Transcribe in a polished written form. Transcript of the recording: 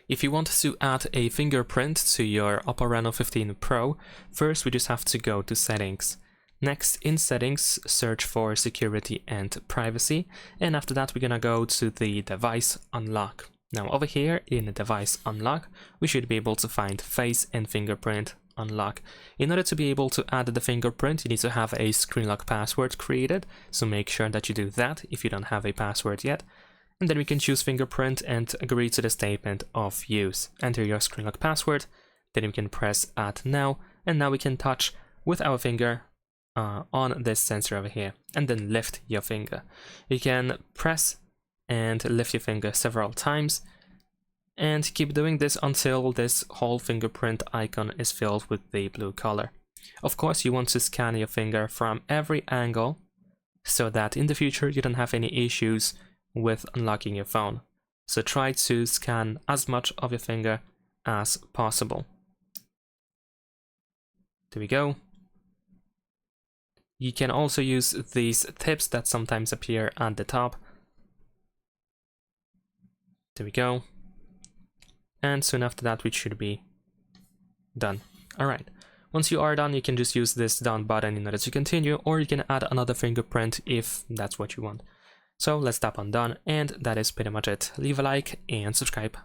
If you want to add a fingerprint to your OPPO Reno 15 Pro, first we just have to go to Settings. Next, in Settings, search for Security and Privacy, and after that we're gonna go to the Device Unlock. Now over here in the Device Unlock, we should be able to find Face and Fingerprint Unlock. In order to be able to add the fingerprint, you need to have a screen lock password created, so make sure that you do that if you don't have a password yet. And then we can choose fingerprint and agree to the statement of use. Enter your screen lock password, then we can press add now, and now we can touch with our finger on this sensor over here, and then lift your finger. You can press and lift your finger several times, and keep doing this until this whole fingerprint icon is filled with the blue color. Of course, you want to scan your finger from every angle, so that in the future you don't have any issues with unlocking your phone. So try to scan as much of your finger as possible. There we go. You can also use these tips that sometimes appear at the top. There we go. And soon after that we should be done. Alright. Once you are done, you can just use this down button in order to continue, or you can add another fingerprint if that's what you want. So let's tap on done, and that is pretty much it. Leave a like and subscribe.